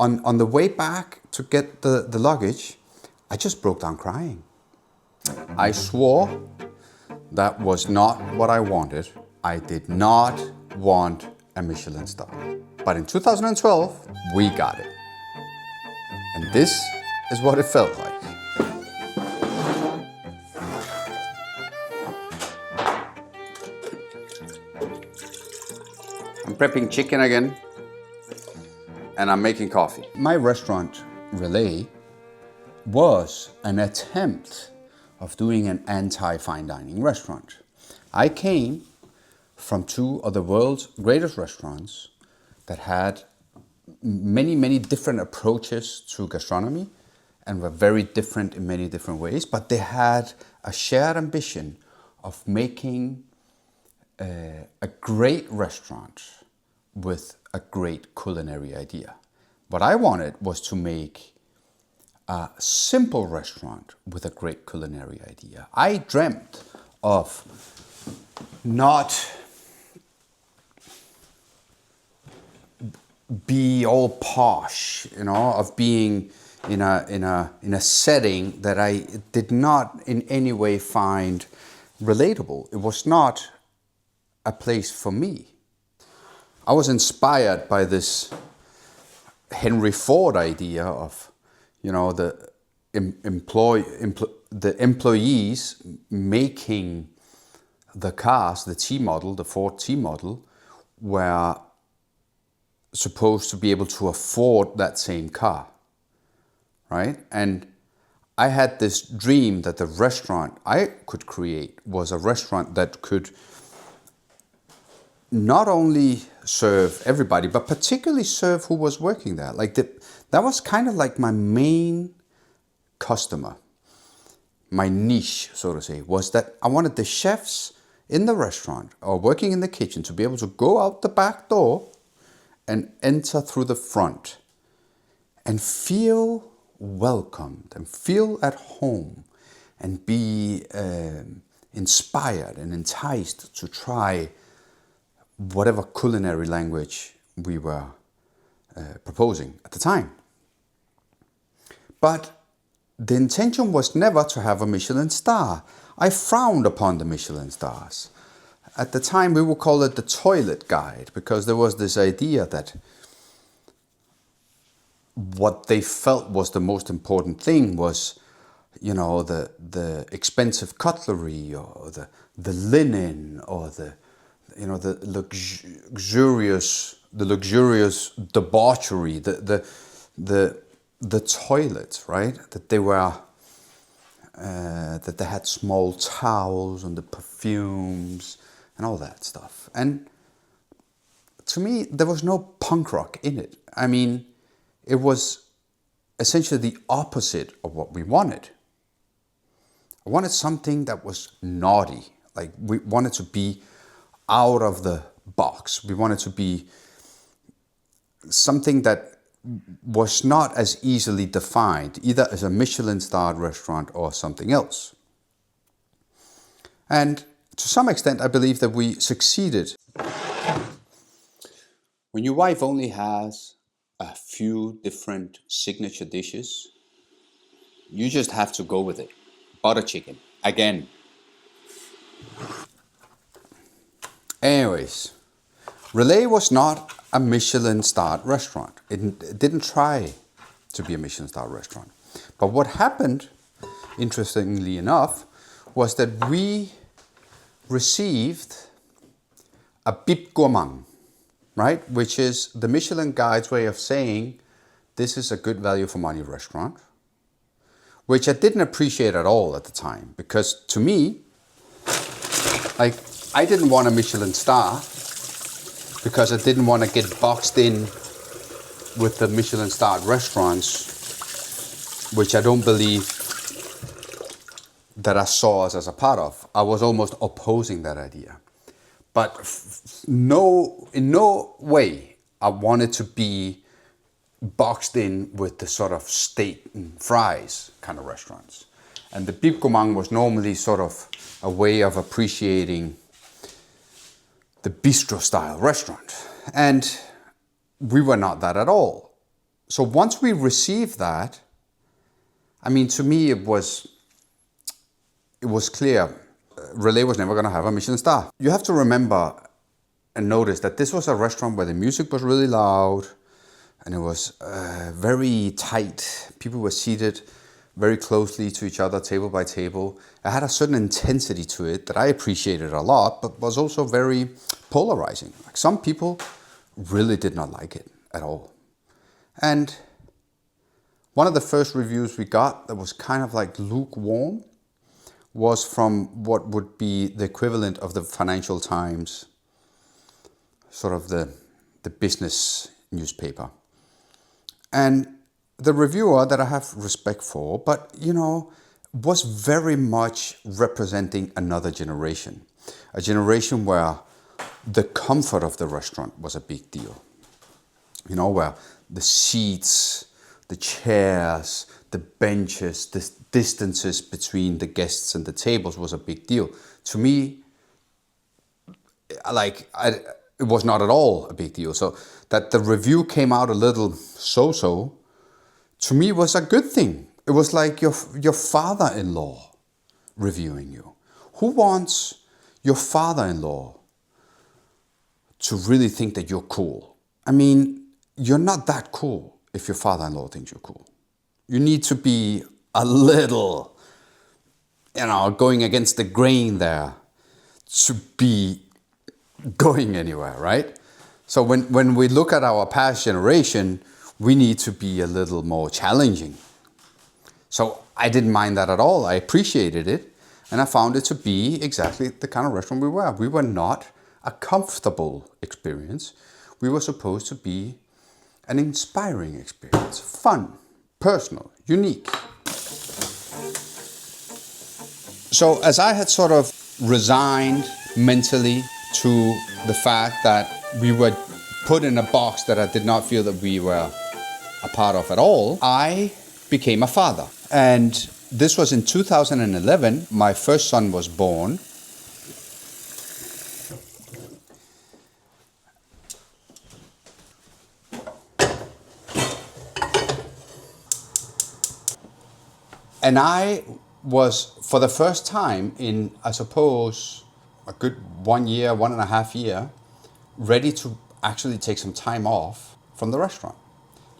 on the way back to get the luggage, I just broke down crying. I swore that was not what I wanted. I did not want a Michelin star. But in 2012, we got it. And this is what it felt like. I'm prepping chicken again, and I'm making coffee. My restaurant, Relæ, was an attempt of doing an anti-fine dining restaurant. I came from two of the world's greatest restaurants that had many different approaches to gastronomy and were very different in many different ways, but they had a shared ambition of making a great restaurant with a great culinary idea. What I wanted was to make a simple restaurant with a great culinary idea. I dreamt of not be all posh, of being in a setting that I did not in any way find relatable. It was not a place for me. I was inspired by this Henry Ford idea of, the employees making the cars, the T model, the Ford T model, were supposed to be able to afford that same car, right? And I had this dream that the restaurant I could create was a restaurant that could not only serve everybody, but particularly serve who was working there. That was kind of like my main customer, my niche, so to say, was that I wanted the chefs in the restaurant or working in the kitchen to be able to go out the back door and enter through the front and feel welcomed and feel at home and be inspired and enticed to try whatever culinary language we were proposing at the time. But the intention was never to have a Michelin star. I frowned upon the Michelin stars. At the time, we would call it the toilet guide, because there was this idea that what they felt was the most important thing was, the expensive cutlery or the linen or the luxurious debauchery, the toilets, right? That they were, that they had small towels and the perfumes and all that stuff. And to me, there was no punk rock in it. I mean, it was essentially the opposite of what we wanted. I wanted something that was naughty. Like, we wanted to be out of the box. We wanted to be something that was not as easily defined, either as a Michelin-starred restaurant or something else. And to some extent, I believe that we succeeded. When your wife only has a few different signature dishes, you just have to go with it. Butter chicken, again. Anyways, Relæ was not a Michelin-starred restaurant. It didn't try to be a Michelin-starred restaurant. But what happened, interestingly enough, was that we received a bib gourmand, right? Which is the Michelin Guide's way of saying, this is a good value for money restaurant, which I didn't appreciate at all at the time, because to me, I didn't want a Michelin star because I didn't want to get boxed in with the Michelin starred restaurants, which I don't believe that I saw us as a part of. I was almost opposing that idea. But in no way I wanted to be boxed in with the sort of steak and fries kind of restaurants. And the bib gourmand was normally sort of a way of appreciating the bistro style restaurant. And we were not that at all. So once we received that, I mean, to me, it was clear Relæ was never going to have a Michelin star. You have to remember and notice that this was a restaurant where the music was really loud and it was very tight. People were seated very closely to each other, table by table. It had a certain intensity to it that I appreciated a lot, but was also very polarizing. Like, some people really did not like it at all. And one of the first reviews we got that was kind of like lukewarm was from what would be the equivalent of the Financial Times, sort of the business newspaper. And the reviewer, that I have respect for, but was very much representing another generation. A generation where the comfort of the restaurant was a big deal. Where the seats, the chairs, the benches, the distances between the guests and the tables was a big deal. To me, it was not at all a big deal. So that the review came out a little so-so, to me was a good thing. It was like your father-in-law reviewing you. Who wants your father-in-law to really think that you're cool? I mean, you're not that cool if your father-in-law thinks you're cool. You need to be a little, going against the grain there to be going anywhere, right? So when we look at our past generation, we need to be a little more challenging. So I didn't mind that at all. I appreciated it. And I found it to be exactly the kind of restaurant we were. We were not a comfortable experience. We were supposed to be an inspiring experience. Fun, personal, unique. So as I had sort of resigned mentally to the fact that we were put in a box that I did not feel that we were a part of at all, I became a father. And this was in 2011. My first son was born. And I was, for the first time in, I suppose, a good 1 year, 1.5 years, ready to actually take some time off from the restaurant.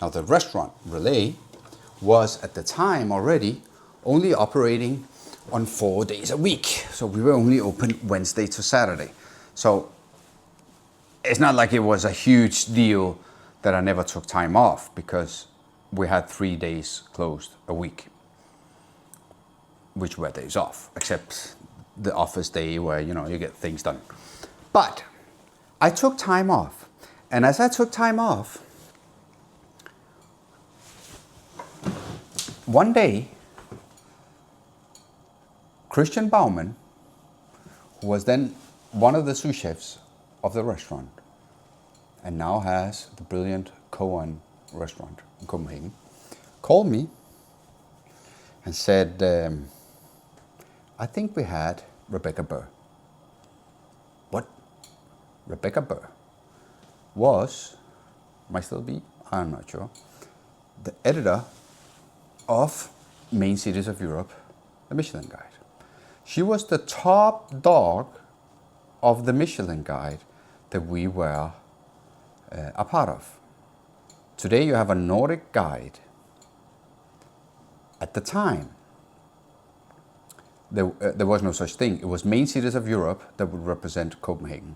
Now, the restaurant, Relæ, was at the time already only operating on 4 days a week. So we were only open Wednesday to Saturday. So it's not like it was a huge deal that I never took time off, because we had 3 days closed a week, which were days off, except the office day where, you get things done. But I took time off. And as I took time off, one day, Christian Baumann, who was then one of the sous-chefs of the restaurant, and now has the brilliant Cohen restaurant in Copenhagen, called me and said, I think we had Rebecca Burr. What? Rebecca Burr might still be, I'm not sure, the editor of Main Cities of Europe, the Michelin Guide. She was the top dog of the Michelin Guide that we were a part of. Today you have a Nordic guide. At the time, there was no such thing. It was Main Cities of Europe that would represent Copenhagen,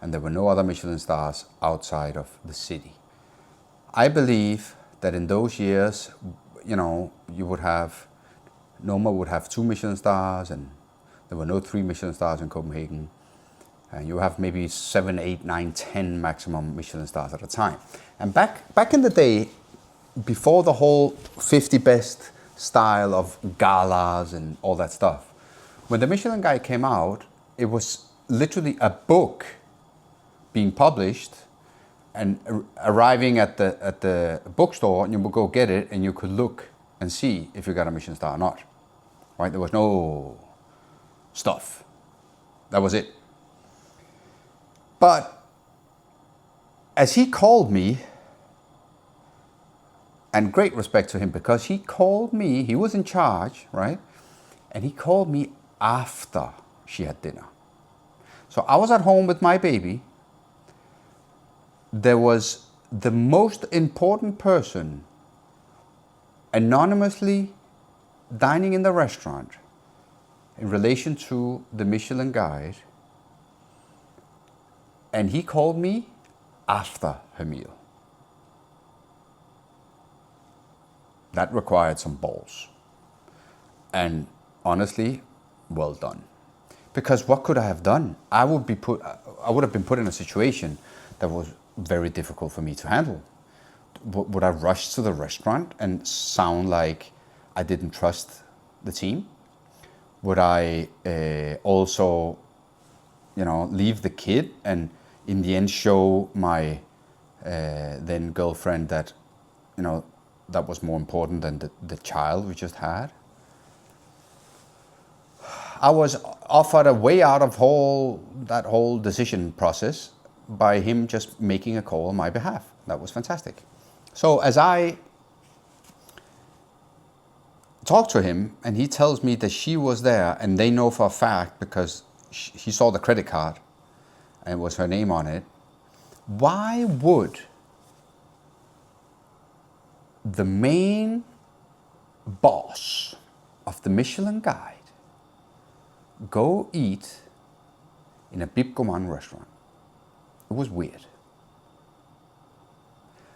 and there were no other Michelin stars outside of the city. I believe that in those years, you would have, Noma would have 2 Michelin stars, and there were no 3 Michelin stars in Copenhagen. And you have maybe 7, 8, 9, 10 maximum Michelin stars at a time. And back in the day, before the whole 50 best style of galas and all that stuff, when the Michelin Guide came out, it was literally a book being published and arriving at the bookstore, and you would go get it, and you could look and see if you got a Michelin star or not. Right? There was no stuff. That was it. But as he called me, And great respect to him because he called me, he was in charge, right? And he called me after she had dinner. So I was at home with my baby. There was the most important person anonymously dining in the restaurant in relation to the Michelin guide. And he called me after her meal. That required some balls. And honestly, well done. Because what could I have done? I would have been put in a situation that was very difficult for me to handle. Would I rush to the restaurant and sound like I didn't trust the team? Would I also, leave the kid and in the end show my then girlfriend that, that was more important than the child we just had? I was offered a way out of that whole decision process by him just making a call on my behalf. That was fantastic. So as I talked to him and he tells me that she was there and they know for a fact because he saw the credit card and it was her name on it, why would the main boss of the Michelin guide go eat in a Bib Gourmand restaurant? It was weird.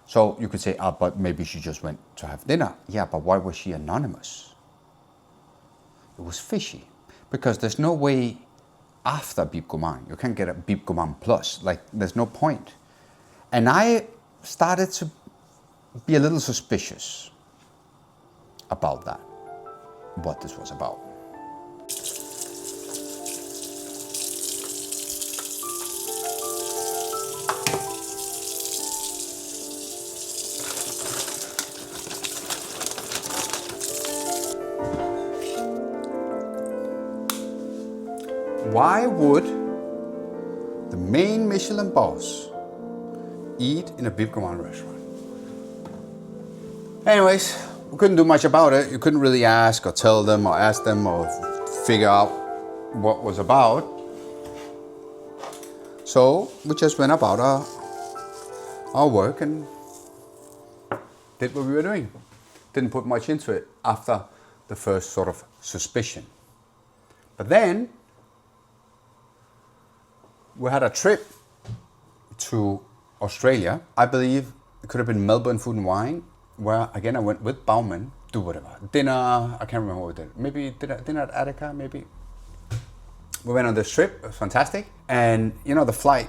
So you could say, but maybe she just went to have dinner. Yeah, but why was she anonymous? It was fishy. Because there's no way after Bib Gourmand, you can't get a Bib Gourmand plus. Like, there's no point. And I started to be a little suspicious about that, what this was about. Why would the main Michelin boss eat in a Bib Gourmand restaurant? Anyways, we couldn't do much about it. You couldn't really ask or tell them or ask them or figure out what was about. So we just went about our work and did what we were doing. Didn't put much into it after the first sort of suspicion. But then we had a trip to Australia. I believe it could have been Melbourne Food and Wine, where again I went with Bauman, do whatever. Dinner, I can't remember what we did. Maybe dinner at Attica, maybe. We went on this trip, it was fantastic. And the flight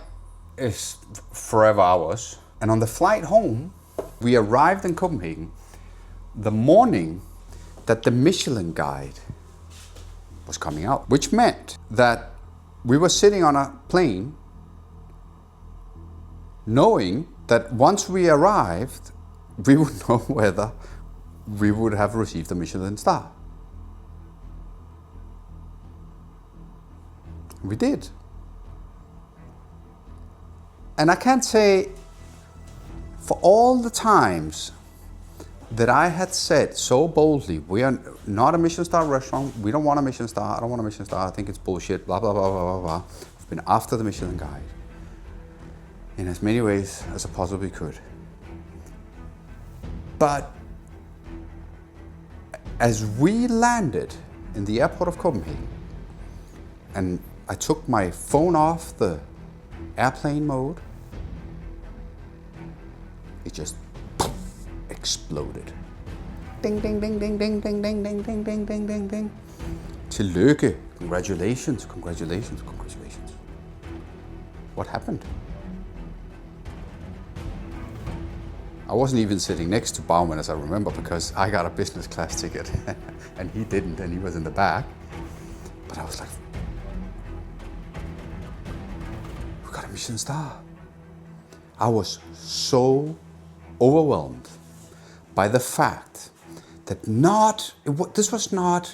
is forever hours. And on the flight home, we arrived in Copenhagen the morning that the Michelin guide was coming out, which meant that we were sitting on a plane knowing that once we arrived, we would know whether we would have received a Michelin star. We did. And I can't say for all the times that I had said so boldly, we are not a Michelin star restaurant, we don't want a Michelin star, I don't want a Michelin star, I think it's bullshit, blah, blah, blah, blah, blah, blah. I've been after the Michelin guide in as many ways as I possibly could. But as we landed in the airport of Copenhagen and I took my phone off the airplane mode, it just exploded. Ding, ding, ding, ding, ding, ding, ding, ding, ding, ding, ding, ding, ding. Tillykke. Congratulations, congratulations, congratulations. What happened? I wasn't even sitting next to Bauman, as I remember, because I got a business class ticket and he didn't, and he was in the back. But I was like, we got a Michelin star. I was so overwhelmed by the fact that this was not,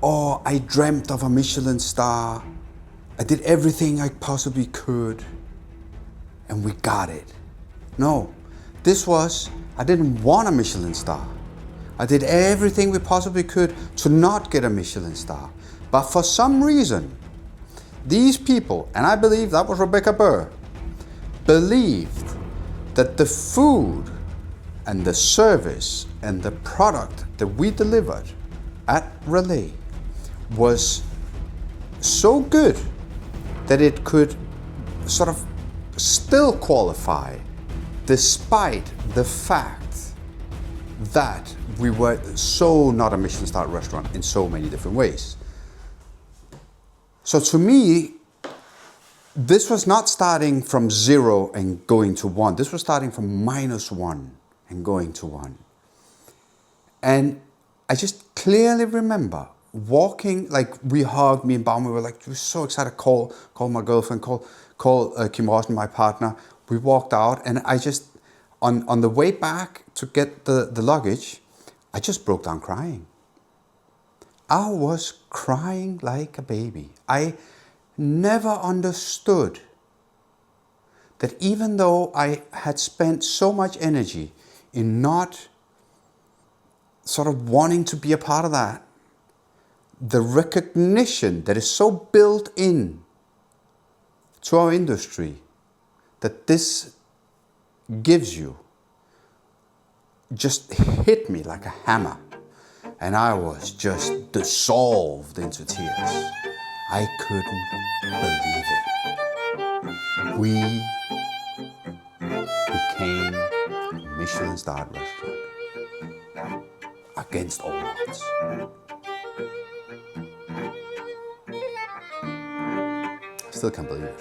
I dreamt of a Michelin star. I did everything I possibly could and we got it. No, I didn't want a Michelin star. I did everything we possibly could to not get a Michelin star. But for some reason, these people, and I believe that was Rebecca Burr, believed that the food and the service and the product that we delivered at Relæ was so good that it could sort of still qualify despite the fact that we were so not a Michelin star restaurant in so many different ways. So to me, this was not starting from 0 and going to 1. This was starting from -1 and going to 1. And I just clearly remember walking, like we hugged, me and Baum, we were so excited, call my girlfriend, call Kim Rossen, my partner. We walked out and I just, on the way back to get the luggage, I just broke down crying. I was crying like a baby. I never understood that even though I had spent so much energy in not sort of wanting to be a part of that, the recognition that is so built in to our industry that this gives you just hit me like a hammer. And I was just dissolved into tears. I couldn't believe it. We became a Michelin-starred restaurant against all odds. I still can't believe it.